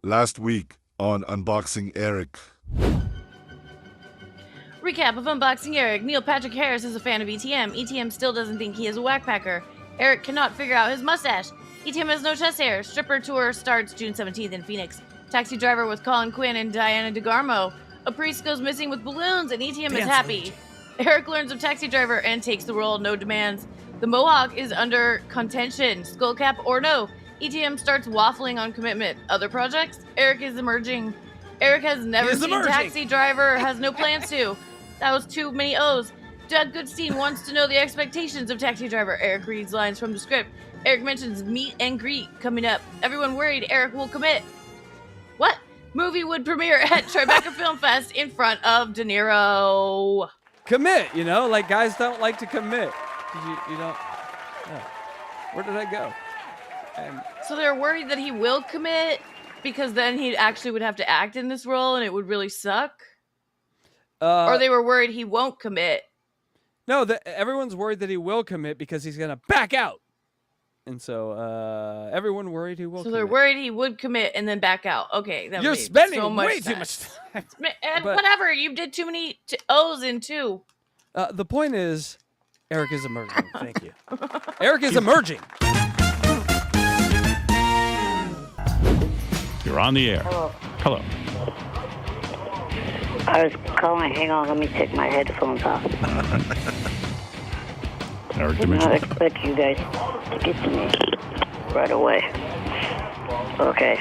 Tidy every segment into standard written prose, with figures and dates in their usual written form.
Last week on Unboxing Eric. Recap of Unboxing Eric. Neil Patrick Harris is a fan of ETM. ETM still doesn't think he is a whackpacker. Eric cannot figure out his mustache. ETM has no chest hair. Stripper tour starts June 17th in Phoenix. Taxi driver with Colin Quinn and Diana DeGarmo. A priest goes missing with balloons and ETM is happy. Eric learns of taxi driver and takes the role, no demands. The Mohawk is under contention. Skullcap or no. ETM starts waffling on commitment. Other projects? Eric is emerging. Eric has never seen Taxi Driver, has no plans to. That was too many O's. Judd Goodstein wants to know the expectations of Taxi Driver. Eric reads lines from the script. Eric mentions meet and greet coming up. Everyone worried Eric will commit. What? Movie would premiere at Tribeca Film Fest in front of De Niro. Commit, you know, like guys don't like to commit. You don't. Yeah. Where did I go? So they're worried that he will commit because then he actually would have to act in this role and it would really suck? Or they were worried he won't commit? No, everyone's worried that he will commit because he's going to back out. And so everyone worried he will commit. So they're worried he would commit and then back out. Okay. That You're made spending so much way sense. too much time. And whatever, you did too many O's in two. The point is, Eric is emerging. Thank you. Eric is emerging. You're on the air. Hello. I was calling. Hang on, let me take my headphones off. Eric I did not expect you guys to get to me right away. Okay.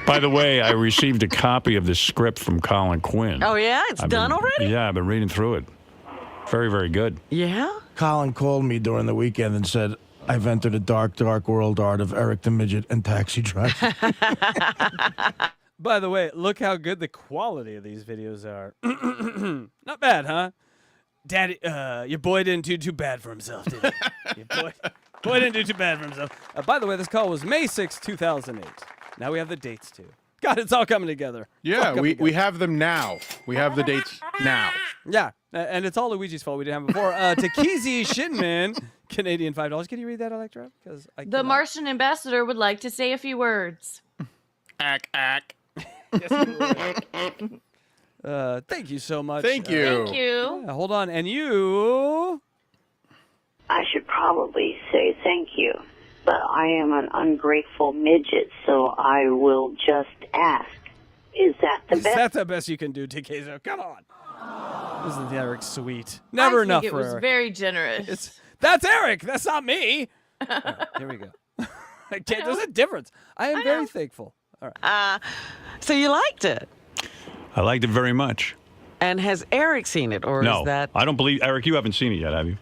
By the way, I received a copy of the script from Colin Quinn. Oh, yeah? It's done already? Yeah, I've been reading through it. Very, very good. Yeah? Colin called me during the weekend and said, I've entered a dark, dark world art of Eric the Midget and Taxi Driver. By the way, look how good the quality of these videos are. Not bad, huh? Daddy, your boy didn't do too bad for himself, did he? Your boy didn't do too bad for himself. By the way, this call was May 6, 2008. Now we have the dates, too. God, it's all coming together. Yeah, we have them now. We have the dates now. Yeah, and it's all Luigi's fault we didn't have them before. Takizi Shinman, Canadian $5. Can you read that, Electra? The Martian ambassador would like to say a few words. Ack. Thank you so much. Thank you. Thank you. Hold on, and you... I should probably say thank you, but I am an ungrateful midget, so I will just ask. Is that the best? Is that the best you can do, TKzo? Come on. Isn't Eric sweet? Never enough for Eric. It was very generous. That's Eric. That's not me. Right, here we go. There's a difference. I am very thankful. All right. So you liked it? I liked it very much. And has Eric seen it, or No, is that... I don't believe... Eric, you haven't seen it yet, have you?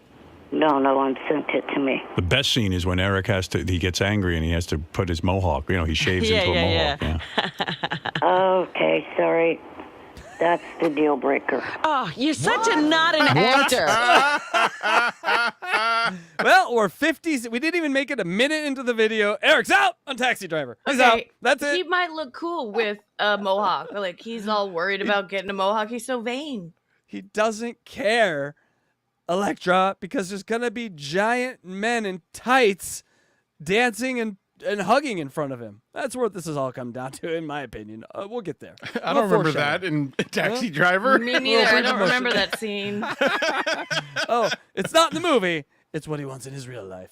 No one sent it to me. The best scene is when Eric he gets angry and he has to put his mohawk. You know, he shaves into a mohawk. Yeah. Okay, sorry. That's the deal breaker. Oh, you're such a not an actor. Well, we're 50s. We didn't even make it a minute into the video. Eric's out on Taxi Driver. He's out. That's it. He might look cool with a mohawk. Like, he's all worried about getting a mohawk. He's so vain. He doesn't care, Electra, because there's going to be giant men in tights dancing and hugging in front of him. That's what this has all come down to, in my opinion. We'll get there. I don't remember that in Taxi Driver. Me neither. I don't remember that scene. Oh, it's not in the movie. It's what he wants in his real life.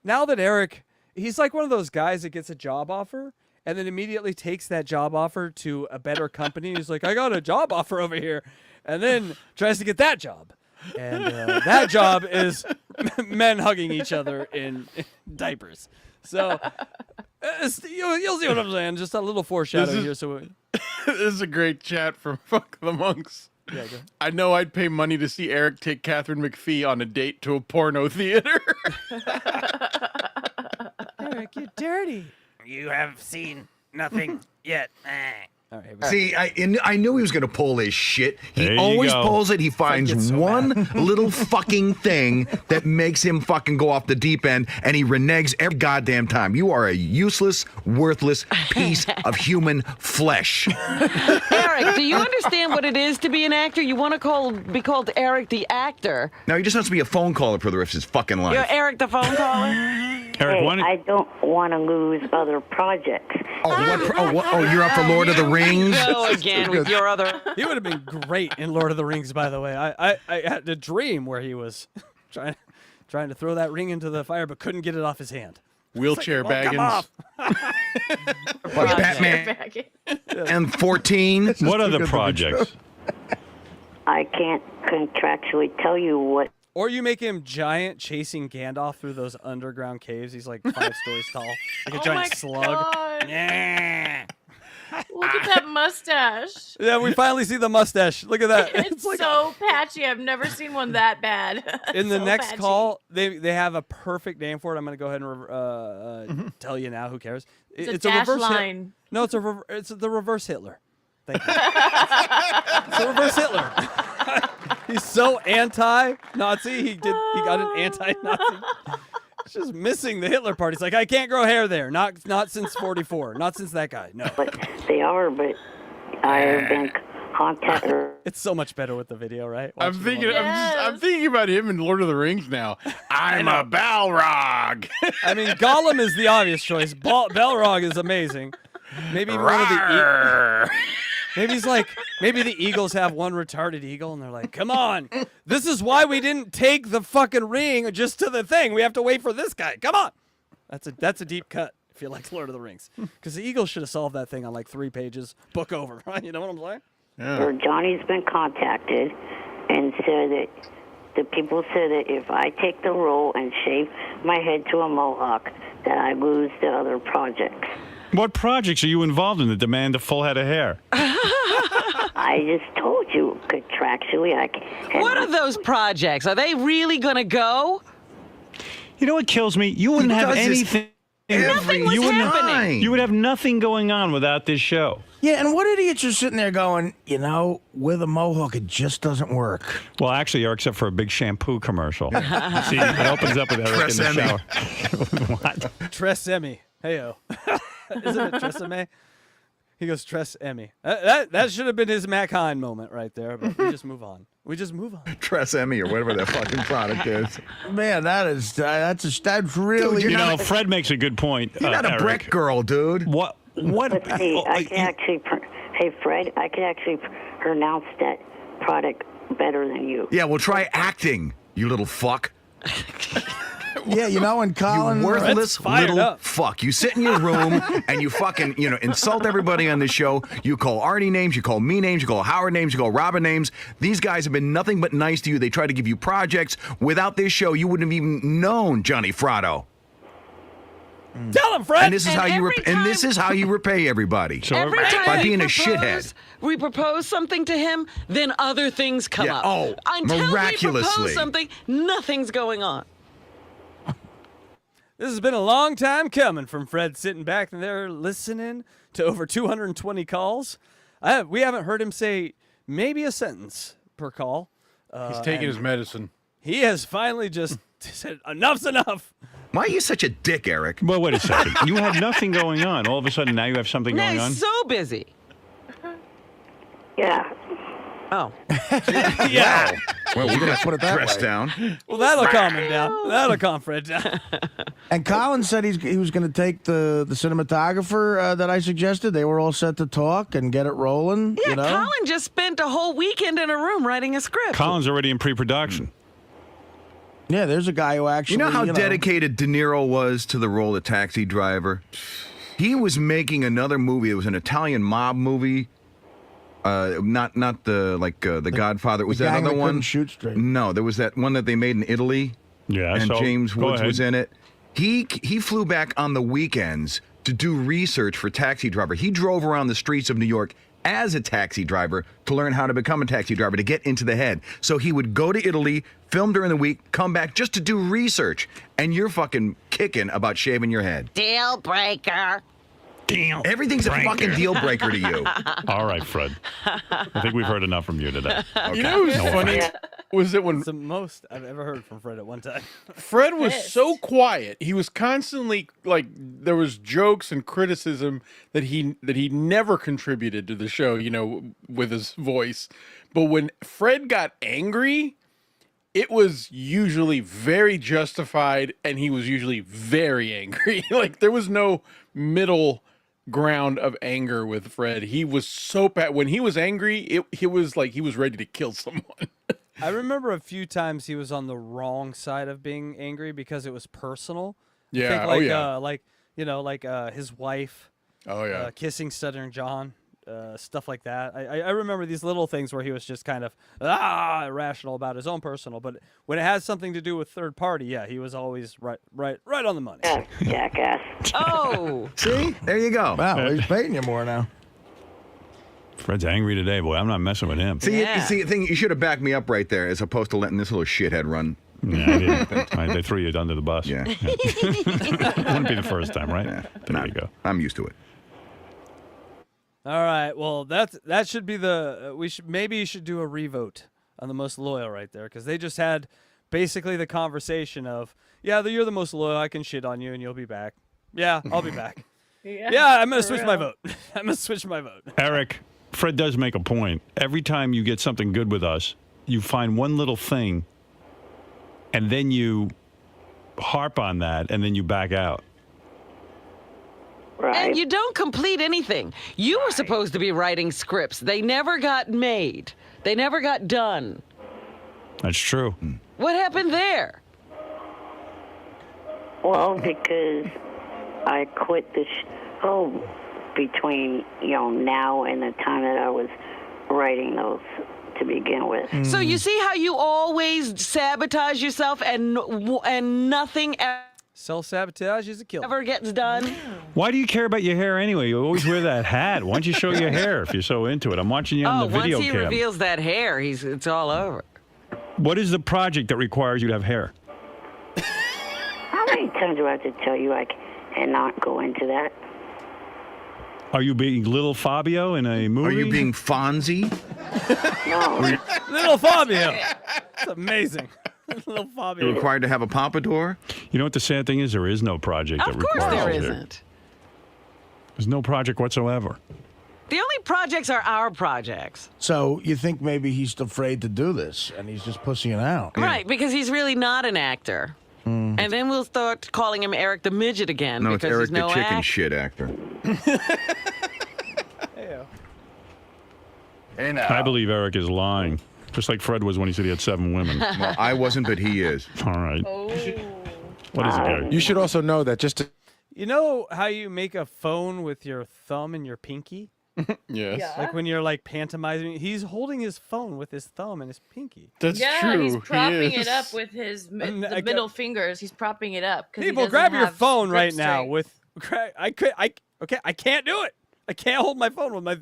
Now that Eric, he's like one of those guys that gets a job offer and then immediately takes that job offer to a better company. He's like, I got a job offer over here. And then tries to get that job. And that job is men hugging each other in diapers. So you'll see what I'm saying. Just a little foreshadowing here. So this is a great chat from Fuck the Monks. Yeah, go. I know I'd pay money to see Eric take Catherine McPhee on a date to a porno theater. Eric, you're dirty. You have seen nothing yet. All right, see, I knew he was going to pull this shit. He There always you go. pulls it. He finds one little fucking thing that makes him fucking go off the deep end, and he reneges every goddamn time. You are a useless, worthless piece of human flesh. Eric, do you understand what it is to be an actor? You want to be called Eric the actor. Now, he just wants to be a phone caller for the rest of his fucking life. You're Eric the phone caller? Eric, Hey, I don't want to lose other projects. You're up for Lord of the Rings? Go again with your other. He would have been great in Lord of the Rings, by the way. I had a dream where he was trying to throw that ring into the fire, but couldn't get it off his hand. Wheelchair Come Baggins. off. What, Batman and 14? What other projects? I can't contractually tell you what. Or you make him giant chasing Gandalf through those underground caves. He's like 5 stories tall, like a giant slug. God. Yeah. Look at that mustache. Yeah, we finally see the mustache. Look at that. It's so patchy. I've never seen one that bad. In the So next patchy. call, they have a perfect name for it. I'm going to go ahead and tell you now. Who cares? It's a dash reverse line. No, it's the reverse Hitler. Thank you. It's a reverse Hitler. He's so anti-Nazi. He got an anti-Nazi. It's just missing the Hitler part. He's like, I can't grow hair there. Not since 44. Not since that guy. No. But they are, but I have been contacted. It's so much better with the video, right? I'm Watching thinking. the- I'm thinking about him in Lord of the Rings now. I'm a Balrog. I mean, Gollum is the obvious choice. Balrog is amazing. Maybe even one of the. Maybe he's like, maybe the Eagles have one retarded eagle, and they're like, "Come on, this is why we didn't take the fucking ring just to the thing. We have to wait for this guy. Come on." That's a deep cut. If you like Lord of the Rings, because the Eagles should have solved that thing on like 3 pages, book over. Right? You know what I'm saying? Or Johnny's been contacted and said that the people said that if I take the role and shave my head to a mohawk, that I lose the other projects. What projects are you involved in that demand a full head of hair? I just told you contractually I can. What are those projects? Are they really going to go? You know what kills me? You wouldn't have anything. Nothing was happening. You would have nothing going on without this show. Yeah, and what idiots are sitting there going, with a mohawk, it just doesn't work. Well, actually, except for a big shampoo commercial. See, it opens up with Eric in the shower. What? Tresemme. Heyo. Isn't it Tresemme? He goes, Tresemme. That should have been his Mac Hine moment right there, but we just move on. Tresemme or whatever that fucking product is. Man, that's really. Dude, Fred makes a good point. You're not a Eric. brick girl, dude. What? But see, I can actually. Hey, Fred, I can actually pronounce that product better than you. Yeah, well, try acting, you little fuck. Yeah, and Colin. You worthless little up. fuck. You sit in your room and you fucking, insult everybody on this show. You call Artie names, you call me names, you call Howard names, you call Robin names. These guys have been nothing but nice to you. They try to give you projects. Without this show, you wouldn't have even known Johnny Fratto. Tell him, Fred. And this is how you repay everybody. Every time by we being a propose, shithead. we propose something to him, then other things come Yeah, up. oh, Until miraculously. we propose something, nothing's going on. This has been a long time coming from Fred sitting back there listening to over 220 calls. We haven't heard him say maybe a sentence per call. He's taking his medicine. He has finally just said, enough's enough. Why are you such a dick, Eric? Well, wait a second. You had nothing going on. All of a sudden, now you have something Now going on? he's so busy. Yeah. Oh. Yeah. Well, we're going to Put it that dress way. down. Well, that'll calm him down. That'll calm Fred down. And Colin said he was going to take the cinematographer that I suggested. They were all set to talk and get it rolling. Yeah, Colin just spent a whole weekend in a room writing a script. Colin's already in pre-production. Yeah, there's a guy who actually. You know how dedicated De Niro was to the role of Taxi Driver? He was making another movie. It was an Italian mob movie. Not the Godfather. Was the that gang other that one? couldn't shoot straight. No, there was that one that they made in Italy. Yeah, and so James go Woods ahead. was in it. He flew back on the weekends to do research for Taxi Driver. He drove around the streets of New York as a taxi driver to learn how to become a taxi driver, to get into the head. So he would go to Italy, film during the week, come back just to do research. And you're fucking kicking about shaving your head. Dealbreaker. Everything's a fucking deal breaker to you. All right, Fred. I think we've heard enough from you today. You know what was funny? Was it when It's the most I've ever heard from Fred at one time. Fred was so quiet? He was constantly there was jokes and criticism that he never contributed to the show, with his voice. But when Fred got angry, it was usually very justified, and he was usually very angry. Like there was no middle ground of anger with Fred. He was so bad when he was angry. It was like he was ready to kill someone. I remember a few times he was on the wrong side of being angry because it was personal. Yeah. I think like his wife. Oh yeah. Kissing Stuttering John. Stuff like that. I remember these little things where he was just kind of irrational about his own personal, but when it has something to do with third party, yeah, he was always right on the money. Jackass. Oh, See, there you go. Wow, he's paying you more now. Fred's angry today, boy. I'm not messing with him. See, Yeah. you should have backed me up right there, as opposed to letting this little shithead run. Yeah, I did. They threw you under the bus. Yeah, Wouldn't be the first time, right? Yeah. There you go. I'm used to it. All right, well that should be the maybe you should do a revote on the most loyal right there, because they just had basically the conversation of you're the most loyal. I can shit on you and you'll be back. Yeah, I'll be back. Yeah, I'm gonna switch my vote. I'm gonna switch my vote. Eric, Fred does make a point. Every time you get something good with us, you find one little thing, and then you harp on that, and then you back out. Right. and you don't complete anything. You were supposed to be writing scripts. They never got made. They never got done. That's true. What happened there? Well, because I quit the show between, now and the time that I was writing those to begin with. So you see how you always sabotage yourself and nothing Self-sabotage is a killer. ever gets done? Why do you care about your hair anyway? You always wear that hat. Why don't you show your hair if you're so into it? I'm watching you on the once video he cam. reveals that hair, it's all over. What is the project that requires you to have hair? How many times do I have to tell you I cannot go into that? Are you being Little Fabio in a movie? Are you being Fonzie? No. Little Fabio. It's amazing. Little Fabio. You're required to have a pompadour? You know what the sad thing is? There is no project that Of course requires there hair. isn't. There's no project whatsoever. The only projects are our projects. So you think maybe he's afraid to do this, and he's just pussying out. Right, because he's really not an actor. And then we'll start calling him Eric the Midget again. No, it's because Eric he's no the chicken act- shit actor. Hey now. I believe Eric is lying. Just like Fred was when he said he had 7 women. Well, I wasn't, but he is. All right. What is it, Gary? You should also know that just to, You know how you make a phone with your thumb and your pinky? yes. Like when you're like pantomiming, he's holding his phone with his thumb and his pinky. That's Yeah, true. he's He propping is. it up with his And I middle fingers. He's propping it up. 'Cause he People, doesn't grab your have phone grip right now. strength. With I can't do it. I can't hold my phone with my.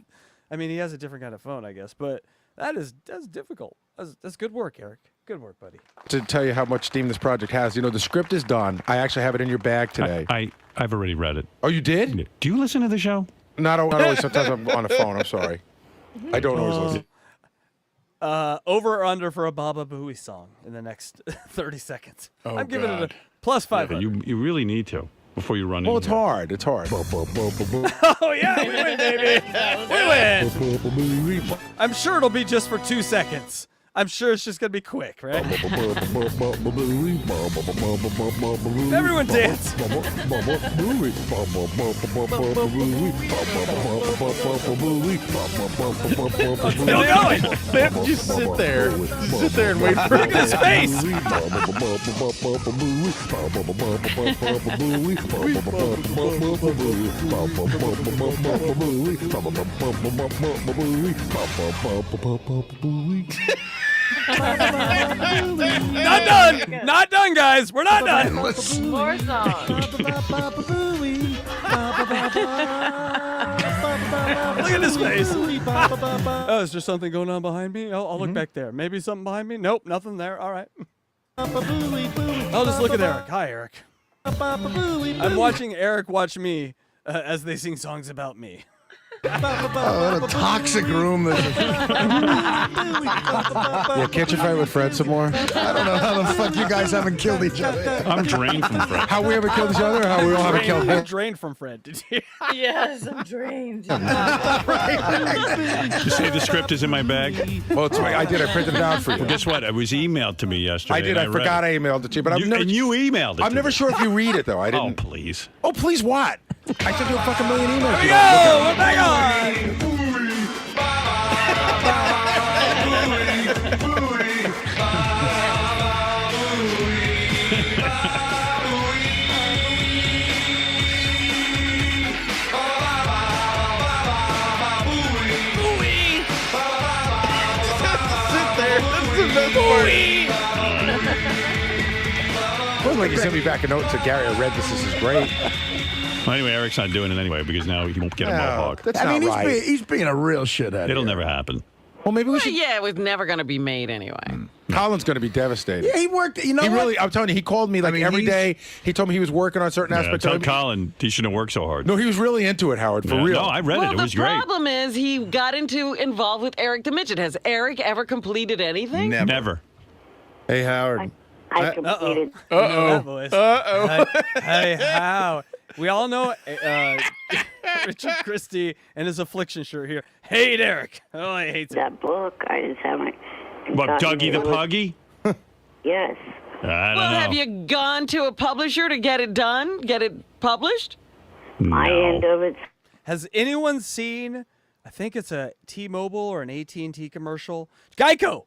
I mean, he has a different kind of phone, I guess, but that's difficult. That's good work, Eric. Good work, buddy. To tell you how much steam this project has, the script is done. I actually have it in your bag today. I've already read it. Oh, you did? Do you listen to the show? Not always. Sometimes I'm on the phone. I'm sorry. I don't always listen. Over or under for a Baba Booey song in the next 30 seconds. Oh, I'm giving it God. a plus 500. You really need to before you run in. Well, it's hard. It's hard. Oh yeah, we win, baby. We win. I'm sure it'll be just for 2 seconds. I'm sure it's just gonna be quick, right? Everyone dance. Still going. Just sit there. Just sit there and wait for Look at his face. Not done. Not done, guys. We're not done. More songs. Look at his face. Oh, is there something going on behind me? I'll look back there. Maybe something behind me? Nope, nothing there. All right. I'll just look at Eric. Hi, Eric. I'm watching Eric watch me as they sing songs about me. Oh, what a toxic room this is. Yeah, can't you fight with Fred some more? I don't know how the fuck you guys haven't killed each other. I'm drained from Fred. How we haven't killed each other, or how we all haven't killed him? Drained from Fred. Did you? Yes, I'm drained. You say the script is in my bag? Well, I did. I printed it out for you. Well, guess what? It was emailed to me yesterday. I did. and I read forgot it. I emailed it to you, but You emailed it. I'm to never me. sure if you read it though. I Oh, didn't. please. Oh, please, what? I sent you a fucking million emails. Here we go. We're back on. It wasn't like you sent me back a note and said, Gary, I read this. This is great. Well, anyway, Eric's not doing it anyway because now he won't get a mohawk. That's I not mean, right. he's being a real shithead. It'll here. never happen. Well, maybe we should. Yeah, it was never going to be made anyway. Colin's going to be devastated. Yeah, he worked. You know He what? really, I'm telling you, he called me like every day. He told me he was working on certain Yeah, aspects tell of it. Colin he shouldn't have worked so hard. No, he was really into it, Howard, for Yeah, real. No, I read Well, it. It the was great. problem is he got involved with Eric the Midget. Has Eric ever completed anything? Never. Hey, Howard. I completed. That voice. Hey, how? We all know Richard Christie and his affliction shirt here. Hate Eric. Oh, I hate him. That book, I just haven't. What, gotten Dougie the to it. Puggy? Yes. I don't Well, know. have you gone to a publisher to get it done? Get it published? My end of it. Has anyone seen? I think it's a T-Mobile or an AT&T commercial. Geico.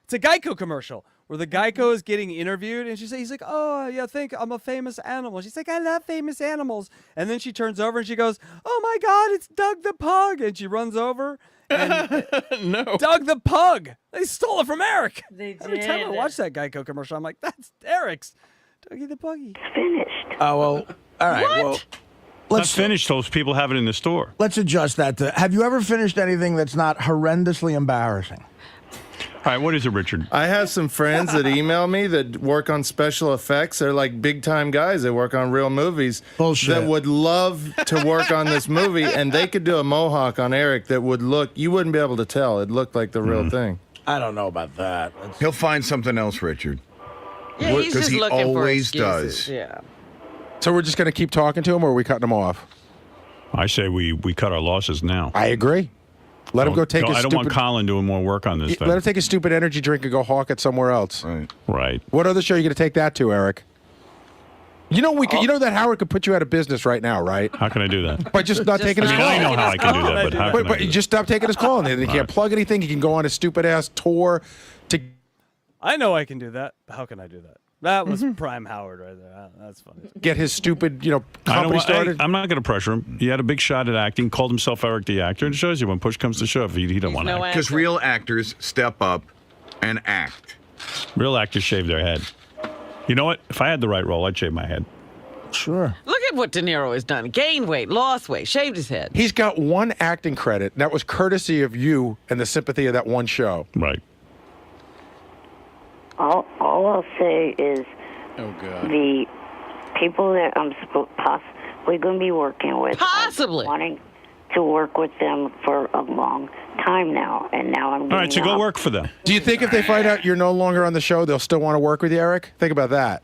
It's a Geico commercial where the Geico is getting interviewed, and he's like, "Oh, you think I'm a famous animal?" She's like, "I love famous animals." And then she turns over and she goes, "Oh my God, it's Doug the Pug!" And she runs over. And No. Doug the Pug. They stole it from Eric. They Every time I did. watch that Geico commercial, I'm like, "That's Eric's." Dougie the Puggy. Finished. Oh well. All right. What? Well, Not finished. Those people have it in the store. let's adjust that to. Have you ever finished anything that's not horrendously embarrassing? All right, what is it, Richard? I have some friends that email me that work on special effects. They're like big time guys. They work on real movies. Bullshit. That would love to work on this movie, and they could do a mohawk on Eric that would look. You wouldn't be able to tell. It looked like the real thing. I don't know about that. He'll find something else, Richard. Yeah, he's Because just he looking for always excuses. does. Yeah. So we're just going to keep talking to him, or are we cutting him off? I say we cut our losses now. I agree. Let him go take his I don't stupid. want Colin doing more work on this thing. Let him take his stupid energy drink and go hawk it somewhere else. Right. Right. What other show are you going to take that to, Eric? You know we could, you know that Howard could put you out of business right now, right? How can I do that? By just not taking I his mean, call. I know how I can do that, but how can I But do you that? just stop taking his call, and then he can't plug anything. He can go on his stupid ass tour to. I know I can do that. How can I do that? That was prime Howard right there. That's funny. Get his stupid, I don't company want, started. I'm not going to pressure him. He had a big shot at acting, called himself Eric the actor, and it shows you when push comes to shove, he don't want to act. Because real actors step up and act. Real actors shave their head. You know what? If I had the right role, I'd shave my head. Sure. Look at what De Niro has done. Gained weight, lost weight, shaved his head. He's got one acting credit, and that was courtesy of you and the sympathy of that one show. Right. All I'll say is Oh, God. the people that I'm possibly going to be working with. Possibly. I've been wanting to work with them for a long time now, and now I'm All right, so giving go up. work for them. Do you think if they find out you're no longer on the show, they'll still want to work with you, Eric? Think about that.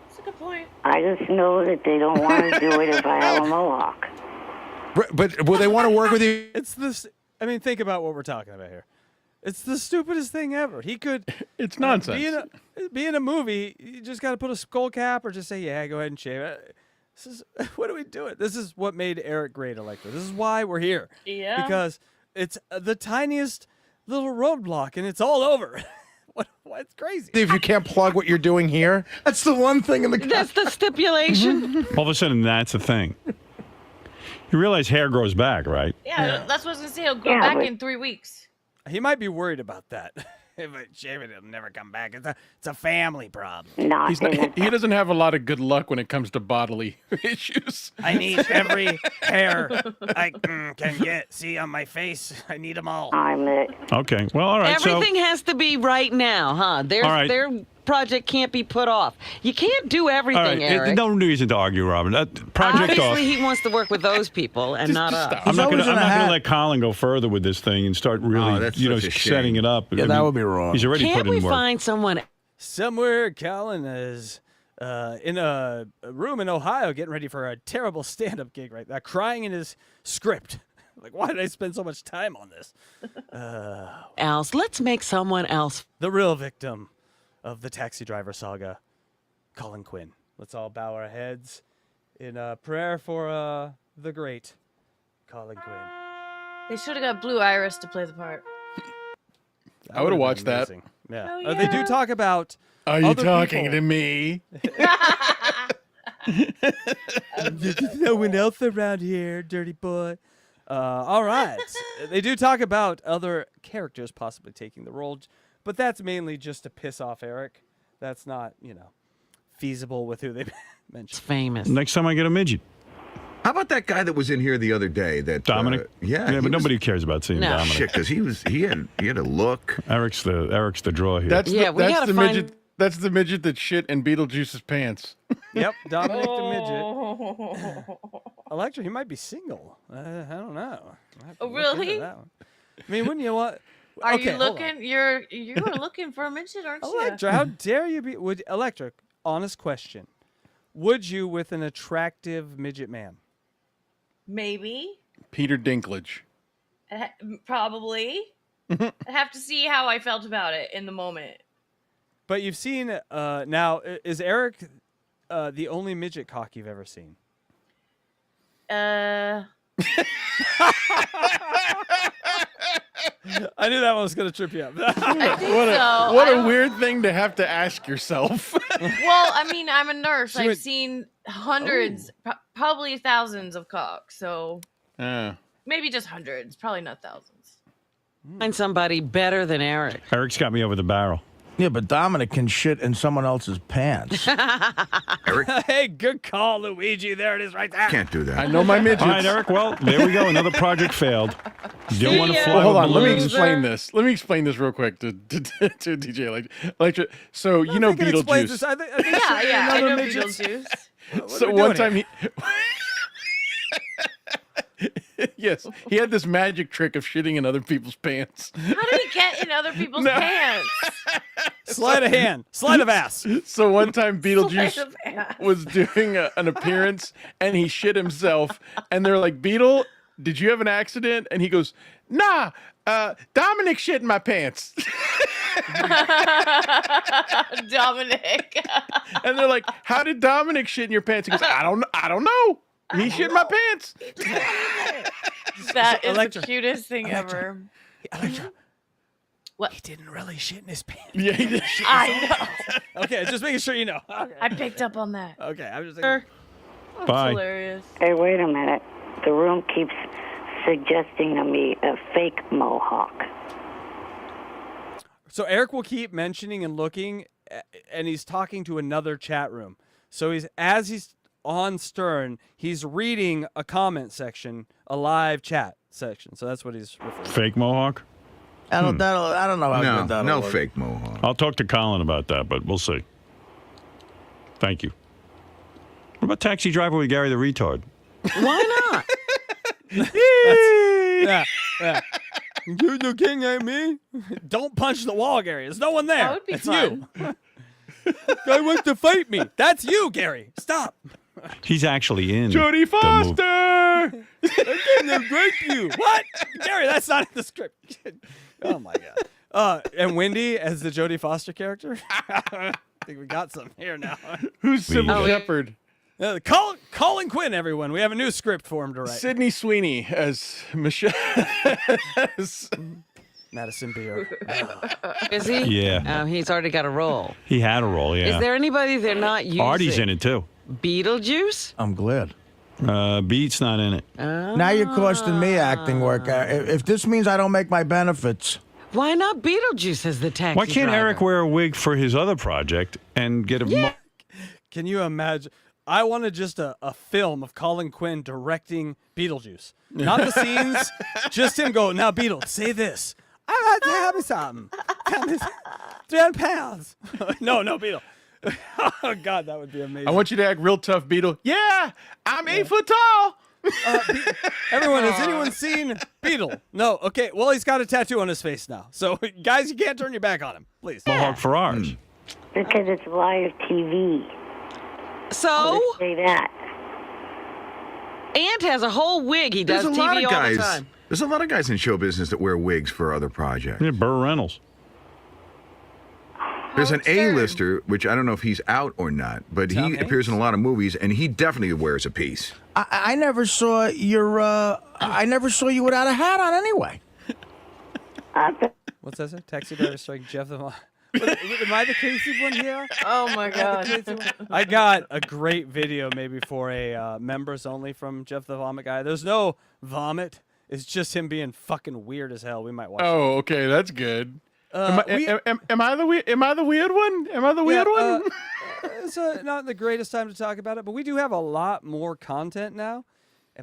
That's a good point. I just know that they don't want to do it if I have a mohawk. But will they want to work with you? It's this. I mean, think about what we're talking about here. It's the stupidest thing ever. He could. It's nonsense. Be in a movie. You just got to put a skull cap or just say, "Yeah, go ahead and shave it." This is what are we doing? This is what made Eric great, Electra. This is why we're here. Yeah. Because it's the tiniest little roadblock, and it's all over. It's crazy. If you can't plug what you're doing here, That's the one thing in the. That's the stipulation. All of a sudden, that's a thing. You realize hair grows back, right? Yeah, that's what I was gonna say. He'll go Yeah, back but- in 3 weeks. He might be worried about that. If I shave it, it'll never come back. It's a family problem. Not He's in not, the he doesn't have a lot of good luck when it comes to bodily issues. I need every hair I can get. See on my face, I need them all. time that Okay. Well, all right. Everything has to be right now, huh? All right. They're project can't be put off. You can't do everything, All right, Eric. no reason to argue, Robin. Project off. Obviously, he wants to work with those people and not us. I'm not always going in a to hat. let Colin go further with this thing and start really, that's such a shame. setting it up. Yeah, that would be wrong. He's already Can't put we in work. find someone? Somewhere, Colin is in a room in Ohio getting ready for a terrible stand-up gig right now, crying in his script. Like, why did I spend so much time on this? Else, let's make someone else. The real victim of the Taxi Driver saga, Colin Quinn. Let's all bow our heads in prayer for the great Colin Quinn. They should have got Blue Iris to play the part. I would have watched that. Amazing. Yeah. Oh, They do yeah. talk about. Are you other talking people. to me? There's no one else around here, dirty boy. All right. They do talk about other characters possibly taking the role, but that's mainly just to piss off Eric. That's not, feasible with who they It's mentioned. famous. Next time I get a midget. How about that guy that was in here the other day? That Dominic? yeah, but he was- nobody cares about seeing No. Dominic. Shit, because he had a look. Eric's the draw here. That's Yeah, the, we that's gotta the find- midget. That's the midget that shit in Beetlejuice's pants. Yep, Dominic the Midget. Electra, he might be single. I don't know. I'll have to Oh, look into really? that one. I mean, wouldn't you want... Are Okay, you hold on. looking? You're looking for a midget, aren't you? Electra, how dare you be... Electra, honest question. Would you with an attractive midget man? Maybe. Peter Dinklage. Probably. I'd have to see how I felt about it in the moment. But you've seen... now, is Eric the only midget cock you've ever seen? I knew that one was going to trip you up. I think What so. what I a don't- weird thing to have to ask yourself. Well, I mean, I'm a nurse. She I've went- seen hundreds, probably thousands of cocks. So maybe just hundreds, probably not thousands. Find somebody better than Eric. Eric's got me over the barrel. Yeah, but Dominic can shit in someone else's pants. Eric Hey, good call, Luigi. There it is right there. can't do that. I know my midgets. All right, Eric. Well, there we go. Another project failed. You don't want to ya. fly Well, hold with on. Let me balloons. explain this. Let me explain this real quick to DJ Electra. So you know I think it explains Beetlejuice. this. I think Yeah, I another know midget's- Beetlejuice. So are we one doing time yes, he had this magic trick of shitting in other people's pants. How did he get in other people's pants? Sleight of hand. Sleight of ass. So one time Sleight Beetlejuice of hand. was doing an appearance and he shit himself, and they're like, "Beetle, did you have an accident?" And he goes, "Nah, Dominic shit in my pants." Dominic. And they're like, "How did Dominic shit in your pants?" He goes, "I don't know. He shit in my pants." That is Electra. the cutest thing ever. Electra. What? He didn't really shit in his pants. Yeah, he did. I know. Okay, just making sure you know. Okay, I picked up on that. okay I'm just That's Bye. hilarious. Hey, wait a minute. The room keeps suggesting to me a fake mohawk. So Eric will keep mentioning and looking, and he's talking to another chat room. So as he's on Stern, he's reading a comment section, a live chat section. So that's what he's referring to. Fake mohawk. I don't know how No, good that'll no work. fake mohawk. I'll talk to Colin about that, but we'll see. Thank you. What about Taxi Driver with Gary the retard? Why not? Yeah, yeah. You looking at me? Don't punch the wall, Gary. There's no one there. That would be it's fun. you. Guy wants to fight me. That's you, Gary. Stop. He's actually in Jodie the movie. Foster. I'm gonna rape you. What? Gary, that's not in the script. Oh my god. And Wendy as the Jodie Foster character. I think we got some here now. Who's Sybil Oh, Shepherd? Colin Quinn, everyone. We have a new script for him to write. Sydney Sweeney as Michelle. Madison Beer. Is he? Yeah. Oh, he's already got a role. He had a role, yeah. Is there anybody they're not using? Artie's in it, too. Beetlejuice? I'm glad. Beat's not in it. Now you're costing me acting work. If this means I don't make my benefits, Why not Beetlejuice as the taxi Why can't driver? Eric wear a wig for his other project and get a... Can you imagine? I wanted just a film of Colin Quinn directing Beetlejuice. Not the scenes, just him go, now Beetle, say this. I got to tell me something. Tell me 300 pounds. No, Beetle. Oh, God, that would be amazing. I want you to act real tough, Beetle. Yeah, I'm 8 foot tall. Everyone, has anyone seen Beetle? No. Okay. Well, he's got a tattoo on his face now. So, guys, you can't turn your back on him, please. Mohawk for ours. Because it's live TV. So, Say that. Ant has a whole wig. He does There's a lot TV of all guys. the time. There's a lot of guys in show business that wear wigs for other projects. Yeah, Burr Reynolds. There's an Howard Stern. A-lister, which I don't know if he's out or not, but Tom he Hanks? appears appears in a lot of movies, and he definitely wears a piece. I never saw your. I never saw you without a hat on anyway. What's that say? Taxi driver strike Jeff the. Am I the crazy one here? Oh my god. I got a great video maybe for a members only from Jeff the Vomit Guy. There's no vomit. It's just him being fucking weird as hell. We might watch. Oh, okay, that's good. Am I the weird one? Am I the weird one? It's not the greatest time to talk about it, but we do have a lot more content now,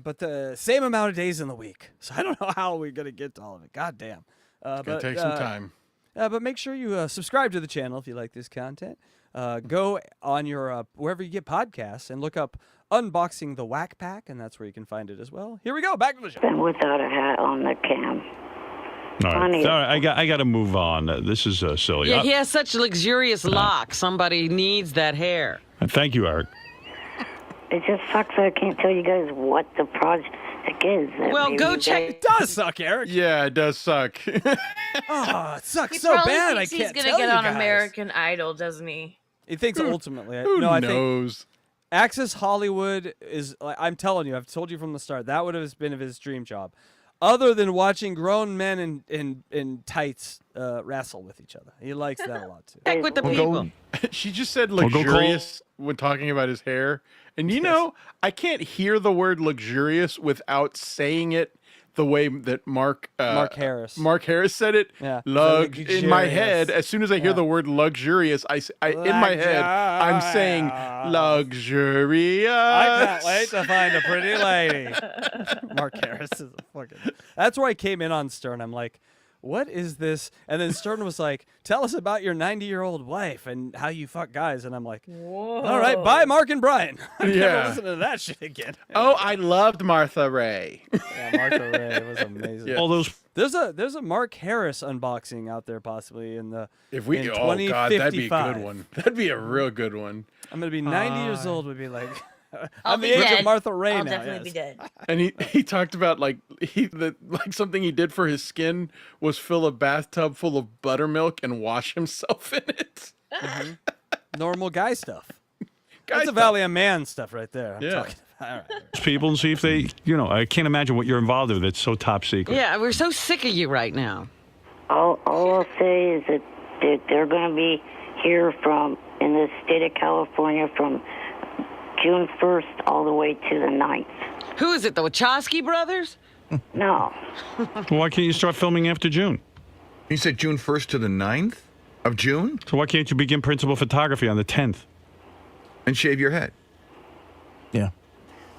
but the same amount of days in the week. So I don't know how we're gonna get to all of it. God damn. Gonna take some time. But make sure you subscribe to the channel if you like this content. Go on your wherever you get podcasts and look up Unboxing the Whack Pack, and that's where you can find it as well. Here we go, back to the show. Been without a hat on the cam. All right. Funny. All right, I got to move on. This is silly. Yeah, he has such luxurious locks. Somebody needs that hair. Thank you, Eric. It just sucks that I can't tell you guys what the project is. Well, Maybe go you check. guys- It does suck, Eric. Yeah, it does suck. Oh, it sucks He so probably bad. I thinks can't he's tell gonna get you on guys. American Idol, doesn't he? He thinks ultimately. Who I think knows? Access Hollywood is. Like, I'm telling you, I've told you from the start. That would have been his dream job, other than watching grown men in tights wrestle with each other. He likes that a lot too. Check with the Well, people. She just said go call- luxurious when talking about his hair. And you know, I can't hear the word luxurious without saying it the way that Mark Harris. Mark Harris said it. Yeah. In my head, Luxurious. as soon as I hear Yeah. the word luxurious, in my head, I'm saying luxurious. I can't wait to find a pretty lady. Mark Harris is a fucking. That's where I came in on Stern. I'm like, what is this? And then Stern was like, tell us about your 90-year-old wife and how you fuck guys. And I'm like, all right, bye, Mark and Brian. I'm never Yeah. listening to that shit again. Oh, I loved Martha Ray. Yeah, Martha Ray was amazing. Yeah. All those. There's a Mark Harris unboxing out there possibly in the If we, in oh god, that'd be a 2055. good one. That'd be a real good one. I'm gonna be 90 years old. Would be like, I'll I'm be the age dead. of Martha Ray I'll now. definitely yes. be dead. And he talked about like something he did for his skin was fill a bathtub full of buttermilk and wash himself in it. Normal guy stuff. Guy That's a stuff. Valley of Man stuff right there. I'm Yeah. talking about. All right. People and see if they, I can't imagine what you're involved with. It's so top secret. Yeah, we're so sick of you right now. All I'll say is that they're going to be here in the state of California from June 1st all the way to the 9th. Who is it, the Wachowski brothers? No. Well, why can't you start filming after June? He said June 1st to the 9th of June? So why can't you begin principal photography on the 10th? And shave your head. Yeah.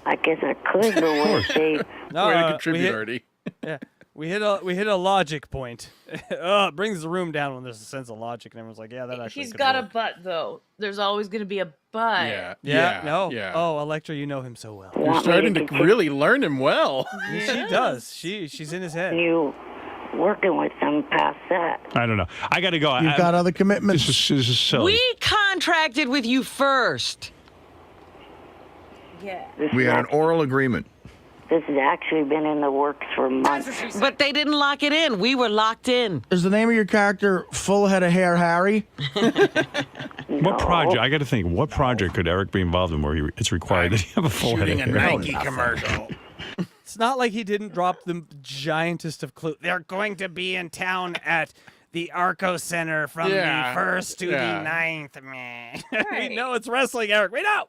I guess I could, but what if they... No, Way to we contribute, hit, Artie. yeah, we hit a logic point. It brings the room down when there's a sense of logic, and everyone's like, yeah, that actually. He's could got a work. butt though. There's always gonna be a butt. Yeah. No. Yeah. Oh, Electra, you know him so well. You're Want me starting to continue really learn him well. She does. She's in his head. working with them past that? I don't know. I got to go. You've got other commitments. This is silly. We contracted with you first. Yeah. We had an oral agreement. This has actually been in the works for months. But they didn't lock it in. We were locked in. Is the name of your character Full Head of Hair Harry? What project? I got to think. What project could Eric be involved in where it's required that he have a full head of Shooting a hair? Nike commercial. It's not like he didn't drop the giantest of clues. They're going to be in town at the Arco Center from the 1st to the 9th, man. We know it's wrestling, Eric. We know.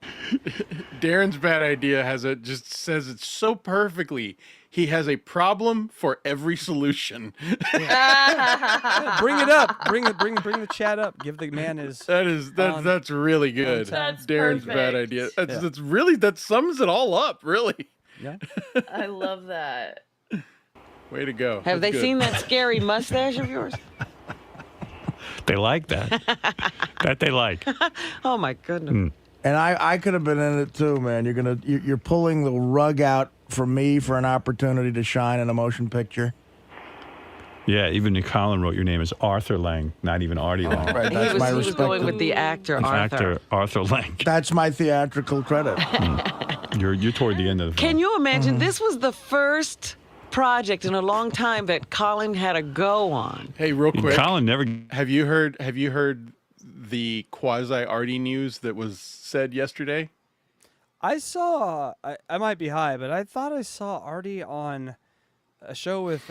Darren's bad idea just says it so perfectly. He has a problem for every solution. Bring it up. Bring the chat up. Give the man his. That's really good. That's Darren's bad perfect. idea. That sums it all up, really. Yeah. I love that. Way to go. Have That's they good. seen that scary mustache of yours? They like that. That they like. Oh my goodness. And I could have been in it too, man. You're pulling the rug out from me for an opportunity to shine in a motion picture. Yeah, even Colin wrote your name as Arthur Lang, not even Artie Lang. Right, He that's my was respect. going with the actor Arthur. Arthur Lang. That's my theatrical credit. You're toward the end of the film. Can you imagine? This was the first project in a long time that Colin had a go on. Hey, real quick. Colin never. Have you heard the quasi Artie news that was said yesterday? I saw. I might be high, but I thought I saw Artie on a show with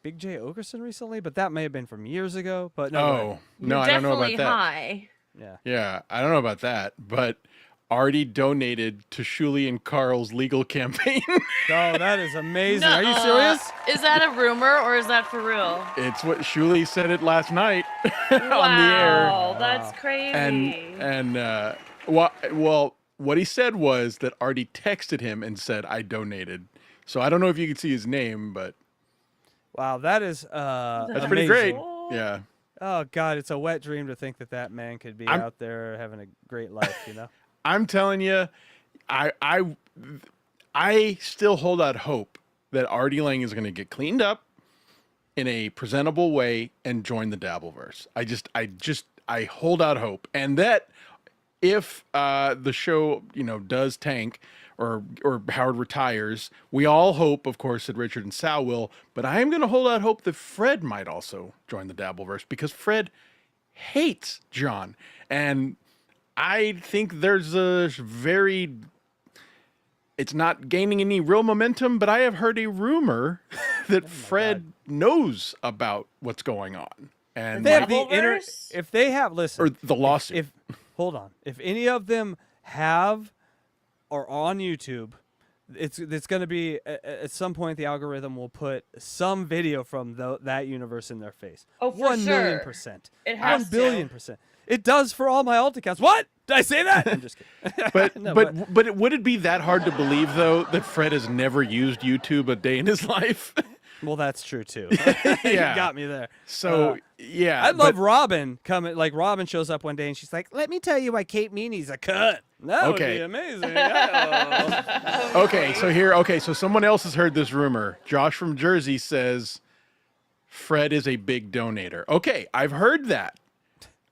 Big J Okerson recently, but that may have been from years ago. But no, no, I don't know about that. High. Yeah, I don't know about that, but Artie donated to Shuli and Carl's legal campaign. Oh, that is amazing. Are you serious? Is that a rumor or is that for real? It's what Shuli said it last night Wow, on the air. That's crazy. And what he said was that Artie texted him and said, "I donated." So I don't know if you can see his name, but Wow, that is that's pretty great. Yeah. Oh God, it's a wet dream to think that man could be out there having a great life. You know. I'm telling you, I still hold out hope that Artie Lang is going to get cleaned up in a presentable way and join the Dabbleverse. I hold out hope, and that if the show does tank or Howard retires, we all hope, of course, that Richard and Sal will. But I am going to hold out hope that Fred might also join the Dabbleverse because Fred hates John, and I think there's it's not gaining any real momentum, but I have heard a rumor that Fred knows about what's going on. And They have if they have, listen, or the lawsuit. If hold on, if any of them have or on YouTube, it's going to be at some point the algorithm will put some video from that universe in their face. Oh, for 1,000,000%. It has 1,000,000,000%. It does for all my alt accounts. What? Did I say that? I'm just kidding. But would it be that hard to believe though that Fred has never used YouTube a day in his life? Well, that's true too. Yeah. You got me there. So yeah, I love Robin coming. Like Robin shows up one day and she's like, "Let me tell you why Kate Meany's a cut." That would be amazing. Okay, so someone else has heard this rumor. Josh from Jersey says Fred is a big donator. Okay, I've heard that.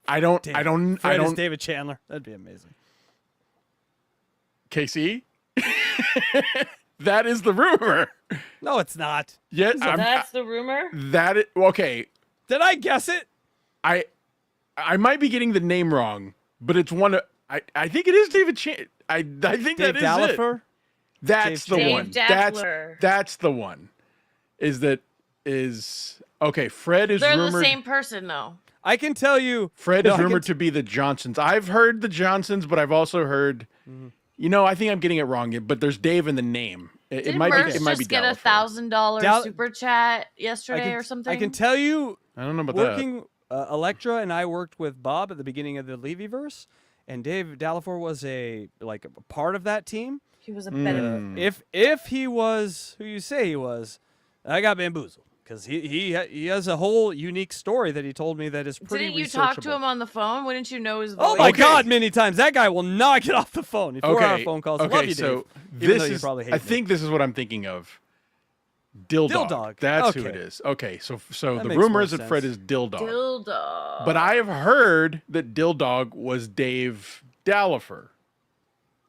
Fred is David Chandler. That'd be amazing. KC? That is the rumor. No, it's not. Yeah, that's the rumor? Okay. Did I guess it? I might be getting the name wrong, but it's one of I think it is David I think Dave that is Dalliffer? it. That's the one. That's the one. Okay, Fred is They're rumored. the same person though. I can tell you. Fred is rumored to be the Johnsons. I've heard the Johnsons, but I've also heard I think I'm getting it wrong, but there's Dave in the name. It might be get $1,000 super chat yesterday or something. I can tell you. I don't know about that. Electra and I worked with Bob at the beginning of the LUIGI-verse, and Dave Dalliffer was a part of that team. He was a benefit. If he was who you say he was, I got bamboozled because he has a whole unique story that he told me that is pretty. Didn't you talk to him on the phone? Wouldn't you know his voice? Oh my God! Many times that guy will not get off the phone. 4-hour phone calls. Okay, Love you, so Dave. Even though you probably hate I think this is what I'm thinking of. Dildog. That's who it is. Okay, so the rumor is that Fred is Dildog. Dildog. But I have heard that Dildog was Dave Dalliffer.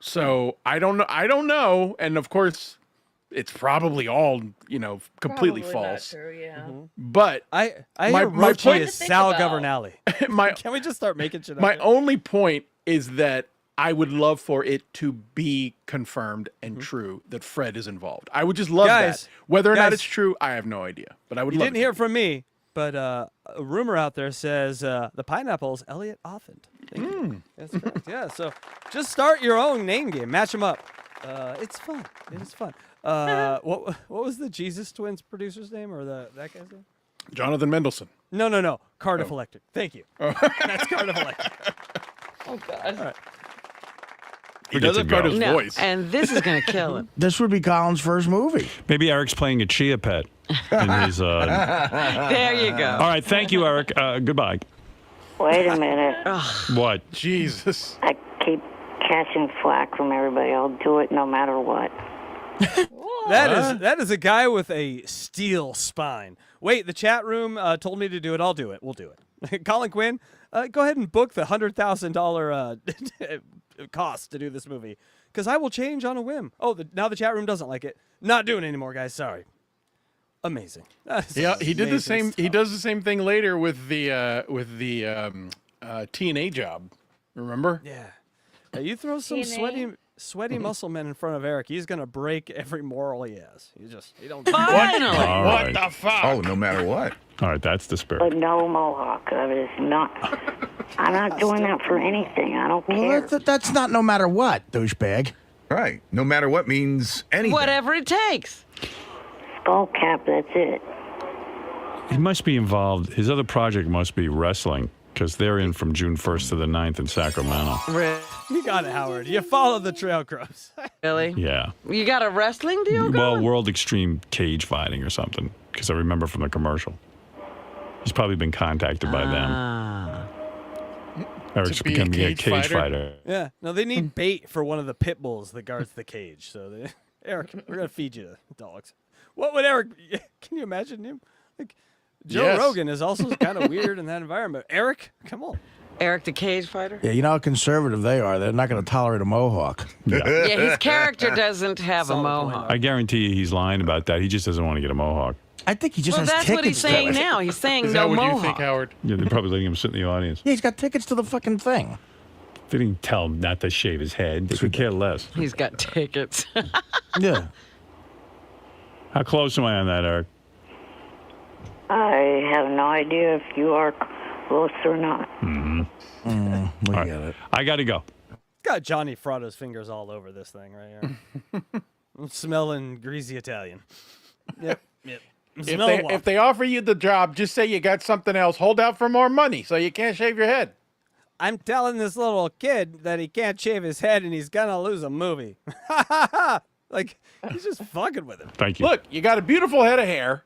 So I don't know, and of course, it's probably all completely false. Not true, yeah. But my point is Sal Governale. Can we just start making shit up? My only point is that I would love for it to be confirmed and true that Fred is involved. I would just love that. Whether or not it's true, I have no idea. But I would. You didn't hear it from me, but a rumor out there says the pineapple is Elliot Offend. Thank you. That's correct. Yeah. So just start your own name game. Match them up. It's fun. It is fun. What was the Jesus Twins producer's name or that guy's name? Jonathan Mendelsohn. No. Cardiff Electric. Thank you. That's Cardiff Electric. Oh God. All right. He Forget doesn't to put go. his No, voice. and this is going to kill him. This would be Colin's first movie. Maybe Eric's playing a chia pet in his. There you go. All right, thank you, Eric. Goodbye. Wait a minute. What? Jesus. I keep catching flack from everybody. I'll do it no matter what. That is a guy with a steel spine. Wait, the chat room told me to do it. I'll do it. We'll do it. Colin Quinn, go ahead and book the $100,000 cost to do this movie, because I will change on a whim. Oh, now the chat room doesn't like it. Not doing it anymore, guys. Sorry. Amazing. Yeah, he did the same. Stuff. He does the same thing later with the TNA job. Remember? Yeah. You throw some TNA? sweaty muscle men in front of Eric, he's gonna break every moral he has. He don't. Finally. All What right. the fuck? Oh, no matter what. All right, that's the spirit. But no mohawk. That is not. I'm not doing that for anything. I don't care. Well, that's not no matter what, douchebag. Right. No matter what means anything. Whatever it takes. Skull cap. That's it. He must be involved. His other project must be wrestling, because they're in from June 1st to the 9th in Sacramento. You got it, Howard. You follow the trail crows. Really? Yeah. You got a wrestling deal going? Well, World Extreme Cage Fighting or something, because I remember from the commercial. He's probably been contacted by them. Ah. Eric's To be a becoming a cage cage fighter? fighter. Yeah. No, they need bait for one of the pit bulls that guards the cage. So, Eric, we're gonna feed you the dogs. What would Eric? Can you imagine him? Like, Joe Yes. Rogan is also kind of weird in that environment. Eric, come on. Eric the cage fighter? Yeah, you know how conservative they are. They're not going to tolerate a mohawk. Yeah, his character doesn't have a mohawk. I guarantee you he's lying about that. He just doesn't want to get a mohawk. I think he just Well, has that's tickets. what he's to saying it. now. He's saying Is no that what mohawk. you think, Howard? Yeah, they're probably letting him sit in the audience. Yeah, he's got tickets to the fucking thing. They didn't tell him not to shave his head. They could care less. He's got tickets. Yeah. How close am I on that, Eric? I have no idea if you are close or not. We All right. get it. I got to go. Got Johnny Fratto's fingers all over this thing right here. I'm smelling greasy Italian. Yep. If they offer you the job, just say you got something else. Hold out for more money so you can't shave your head. I'm telling this little kid that he can't shave his head and he's gonna lose a movie. Like, he's just fucking with him. Thank you. Look, you got a beautiful head of hair.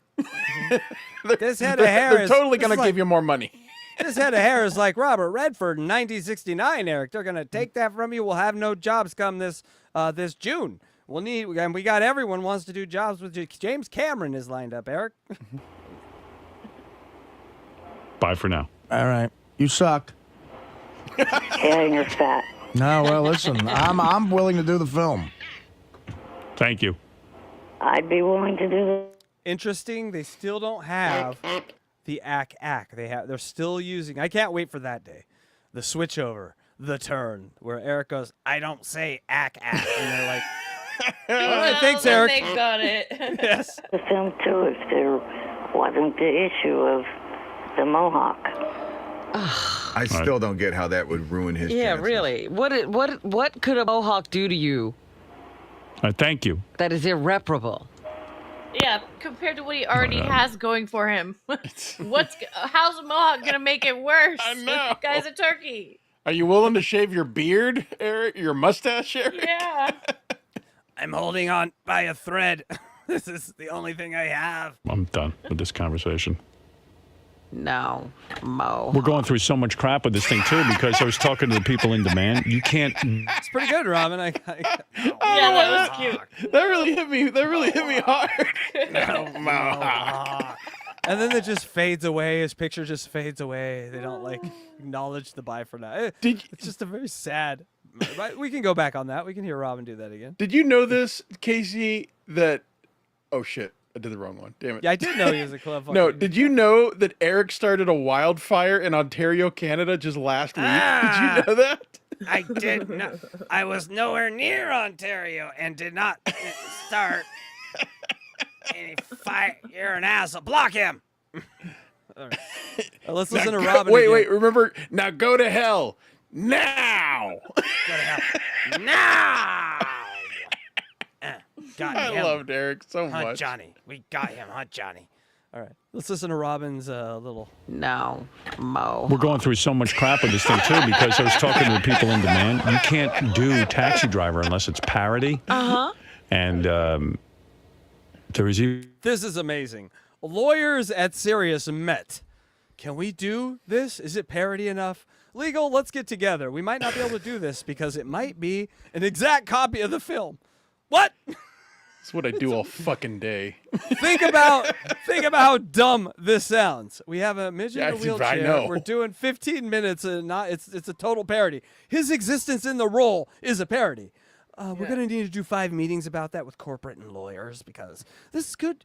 This head of hair They're is totally going to this is give you more money. This head of hair is like Robert Redford in 1969, Eric. They're gonna take that from you. We'll have no jobs come this June. And we got everyone wants to do jobs with you. James Cameron is lined up, Eric. Bye for now. All right. You suck. Yeah, and you're fat. No, well, listen. I'm willing to do the film. Thank you. I'd be willing to do this. Interesting. They still don't have the ack. They're still using. I can't wait for that day. The switch over, the turn, where Eric goes, "I don't say ack," and they're like, "All right, thanks, Eric." They got it. Yes. The film too if there wasn't the issue of the mohawk. I still don't get how that would ruin his Yeah, chances. really. What could a mohawk do to you Thank you. that is irreparable? Yeah, compared to what he already has going for him. How's a mohawk gonna make it worse? I know. Guy's a turkey. Are you willing to shave your beard, Eric? Your mustache, Eric? Yeah. I'm holding on by a thread. This is the only thing I have. I'm done with this conversation. No, Mo. We're going through so much crap with this thing, too, because I was talking to the people in demand. You can't. It's pretty good, Robin. Yeah, that was cute. That really hit me. That really hit me hard. And then it just fades away. His picture just fades away. They don't acknowledge the bye for now. It's just a very sad. Right? We can go back on that. We can hear Robin do that again. Did you know this, Casey? That oh shit, I did the wrong one. Damn it. Yeah, I did know he was a club. No, did you know that Eric started a wildfire in Ontario, Canada, just last week? Did you know that? I did not. I was nowhere near Ontario and did not start any fire. You're an asshole. Block him. Let's listen to Robin. Wait. Remember, now go to hell now. Now. Got I him. loved Eric so Hunt much. Johnny. We got him. Hunt Johnny. All right. Let's listen to Robin's little. No, Mo. We're going through so much crap with this thing, too, because I was talking to the people in demand. You can't do Taxi Driver unless it's parody. Uh-huh. And there is even... This is amazing. Lawyers at Sirius met. Can we do this? Is it parody enough? Legal, let's get together. We might not be able to do this because it might be an exact copy of the film. What? That's what I do all fucking day. Think about how dumb this sounds. We have a midget in a Yeah, wheelchair. I know. We're doing 15 minutes and it's a total parody. His existence in the role is a parody. We're gonna need to do 5 meetings about that with corporate and lawyers because this could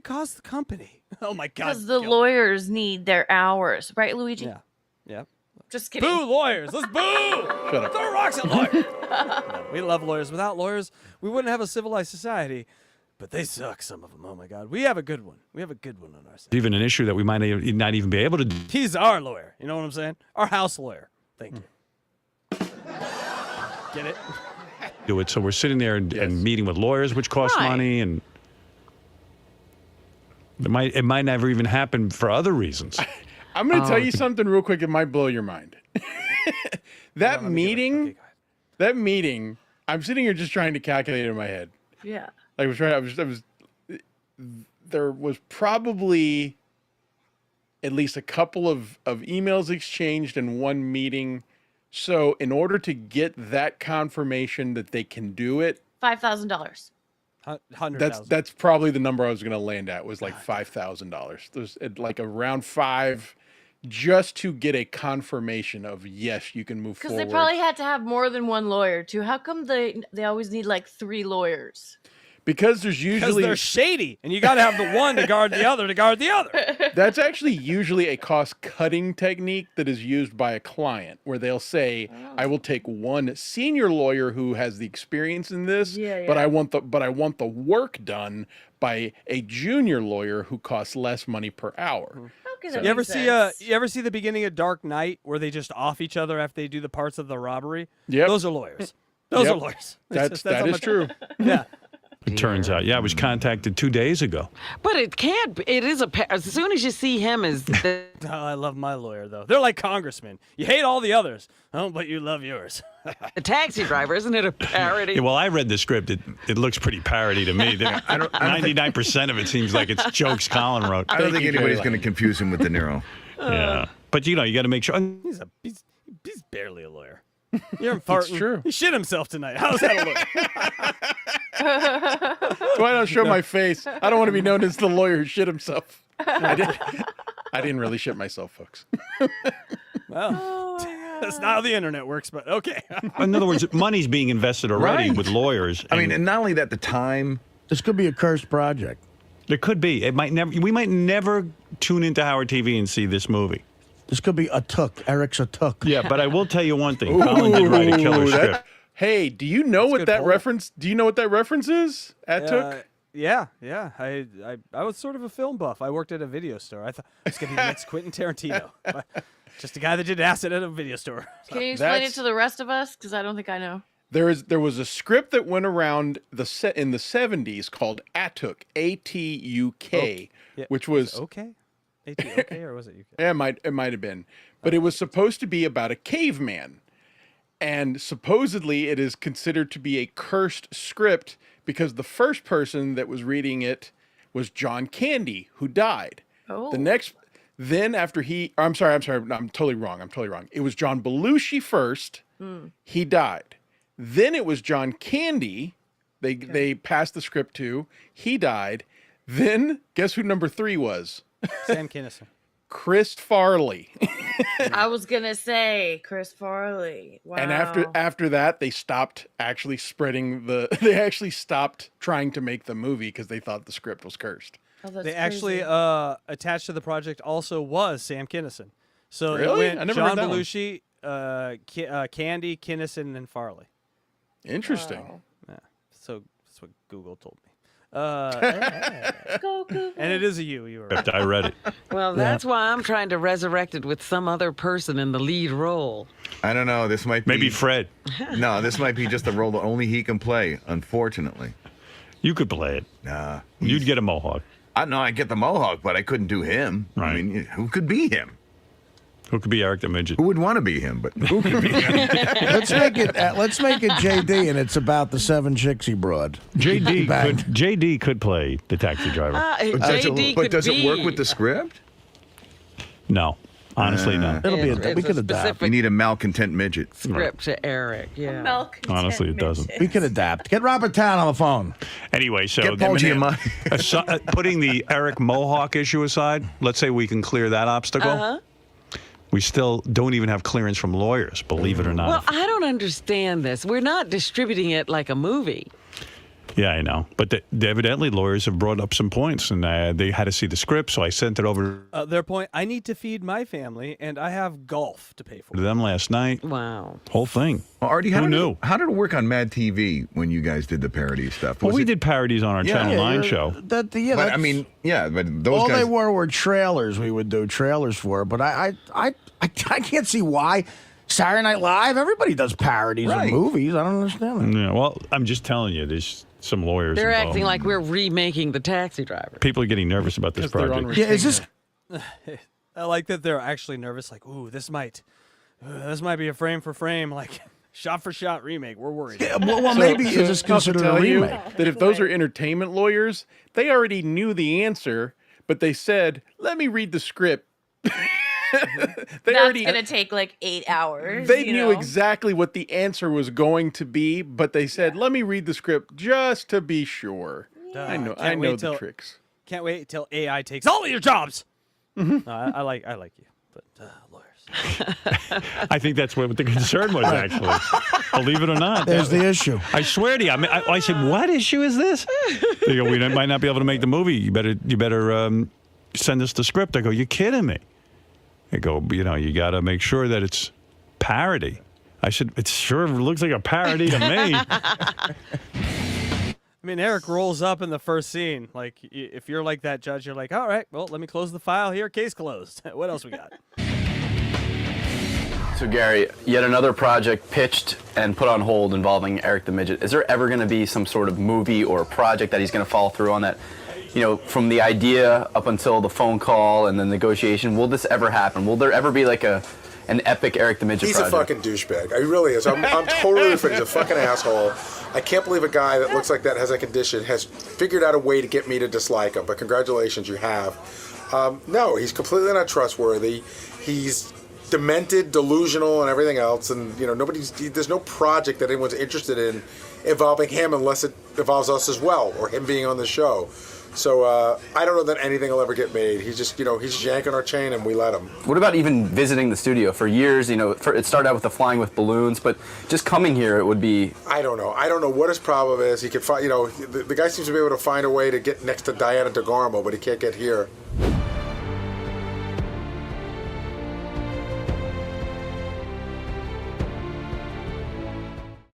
cost the company. Oh my God! Because the lawyers need their hours, right, Luigi? Yeah. Yeah. Just kidding. Boo lawyers! Let's boo! Shut up. Throw rocks at lawyers. No, we love lawyers. Without lawyers, we wouldn't have a civilized society. But they suck, some of them. Oh my God, we have a good one. We have a good one on our side. even an issue that we might not even be able to... He's our lawyer. You know what I'm saying? Our house lawyer. Thank you. Get it? do it. So we're sitting there and meeting with lawyers, which cost money, and it might never even happen for other reasons. I'm going to tell you something real quick that might blow your mind. That meeting, I'm sitting here just trying to calculate it in my head. Yeah. Like there was probably at least a couple of emails exchanged in one meeting. So in order to get that confirmation that they can do it, $5,000. That's probably the number I was going to land at, was like $5,000. There's like around 5 just to get a confirmation of yes, you can move forward. Because they probably had to have more than one lawyer too. How come they always need like 3 lawyers? Because there's usually they're shady, and you got to have the one to guard the other to guard the other. That's actually usually a cost-cutting technique that is used by a client, where they'll say, "I will take one senior lawyer who has the experience in this, but I want the work done by a junior lawyer who costs less money per hour." Okay, You ever see the beginning of Dark Knight where they just off each other after they do the parts of the robbery? Yep. Those are lawyers. Those are lawyers. That how is much- true. Yeah. It turns out, I was contacted 2 days ago. But it can't. It is as soon as you see him as the Oh, I love my lawyer though. They're like congressmen. You hate all the others. Oh, but you love yours. taxi driver, isn't it a parody? Yeah, well, I read the script. It looks pretty parody to me. 99% of it seems like it's jokes Colin wrote. I don't think anybody's going to confuse him with De Niro. Yeah, but you got to make sure. He's barely a lawyer. You're farting. It's true. He shit himself tonight. How's that a lawyer? That's why I don't show my face. I don't want to be known as the lawyer who shit himself. I didn't really shit myself, folks. Well, that's not how the internet works, but okay. In other words, money's being invested already Right. with lawyers. I mean, and not only that, the time. This could be a cursed project. There could be. It might never. We might never tune into Howard TV and see this movie. This could be a took. Eric's a took. Yeah, but I will tell you one thing. Colin did write a killer script. Hey, do you know what good that point. reference? Do you know what that reference is? Took. Yeah. I was sort of a film buff. I worked at a video store. I thought I was going to be the next Quentin Tarantino. Just a guy that did acid at a video store. Can you explain it to the rest of us? Because I don't think I know. There was a script that went around in the 70s called Atuk, A-T-U-K, which was okay. Okay, or was it UK? Yeah, it might have been, but it was supposed to be about a caveman, and supposedly it is considered to be a cursed script because the first person that was reading it was John Candy, who died. Oh. Then after I'm sorry, I'm totally wrong. It was John Belushi first. He died. Then it was John Candy. They passed the script to. He died. Then guess who number 3 was? Sam Kinison. Chris Farley. I was gonna say Chris Farley. Wow. And after that, they stopped actually they actually stopped trying to make the movie because they thought the script was cursed. Oh, that's They actually crazy. attached to the project also was Sam Kinison. So Really? it I went never John heard that one. Belushi, Candy, Kinison, and Farley. Interesting. Wow. Yeah. So that's what Google told me. Go Google. And it is a you. You were right. I read it. Well, that's why I'm trying to resurrect it with some other person in the lead role. I don't know. This might be. Maybe Fred. No, this might be just a role that only he can play, unfortunately. You could play it. Nah. You'd get a mohawk. I know I get the mohawk, but I couldn't do him. Right. I mean, who could be him? Who could be Eric the Midget? Who would want to be him? But who could be him? Let's make it JD, and it's about the 7 chicks he brought. JD could play the taxi driver. Does it work with the script? No, honestly, no. It'll be we could adapt. You need a malcontent midget. Script to Eric, yeah. Honestly, it doesn't. We could adapt. Get Robert Town on the phone. Anyway, so Get Paul Giamatti. putting the Eric Mohawk issue aside, let's say we can clear that obstacle. We still don't even have clearance from lawyers, believe it or not. Well, I don't understand this. We're not distributing it like a movie. Yeah, I know. But evidently lawyers have brought up some points, and they had to see the script, so I sent it over Their point, I need to feed my family, and I have golf to pay for. to them last night. Wow. Whole thing. Well, Artie, Who knew? How did it work on Mad TV when you guys did the parody stuff? Well, we did parodies on our Channel 9 show. But I mean, but those all guys. they were trailers. We would do trailers for, but I can't see why. Saturday Night Live, everybody does parodies of movies. I don't understand that. Yeah, well, I'm just telling you, there's some lawyers They're involved. acting like we're remaking The Taxi Driver. People are getting nervous about this project. Yeah, is this? I like that they're actually nervous. Like, ooh, this might be a frame for frame, like shot for shot remake. We're worried. Yeah, well, maybe is this considered a remake? That if those are entertainment lawyers, they already knew the answer, but they said, "Let me read the script." That's gonna take like 8 hours. They knew exactly what the answer was going to be, but they said, "Let me read the script just to be sure." I know the tricks. Can't wait till AI takes all of your jobs. I like you, but lawyers. I think that's what the concern was, actually. Believe it or not. There's the issue. I swear to you. I said, what issue is this? They go, we might not be able to make the movie. You better send us the script. I go, you're kidding me. They go, you got to make sure that it's parody. I said, it sure looks like a parody to me. I mean, Eric rolls up in the first scene. Like, if you're like that judge, you're like, all right, well, let me close the file here. Case closed. What else we got? So, Gary, yet another project pitched and put on hold involving Eric the Midget. Is there ever going to be some sort of movie or project that he's going to follow through on that? From the idea up until the phone call and the negotiation, will this ever happen? Will there ever be like an epic Eric the Midget project? He's a fucking douchebag. He really is. I'm totally afraid. He's a fucking asshole. I can't believe a guy that looks like that, has a condition, has figured out a way to get me to dislike him. But congratulations, you have. No, he's completely not trustworthy. He's demented, delusional, and everything else. And there's no project that anyone's interested in involving him unless it involves us as well, or him being on the show. So I don't know that anything will ever get made. He's just, he's yanking our chain and we let him. What about even visiting the studio? For years, it started out with the flying with balloons, but just coming here, it would be... I don't know. I don't know what his problem is. He could find, the guy seems to be able to find a way to get next to Diana DeGarmo, but he can't get here.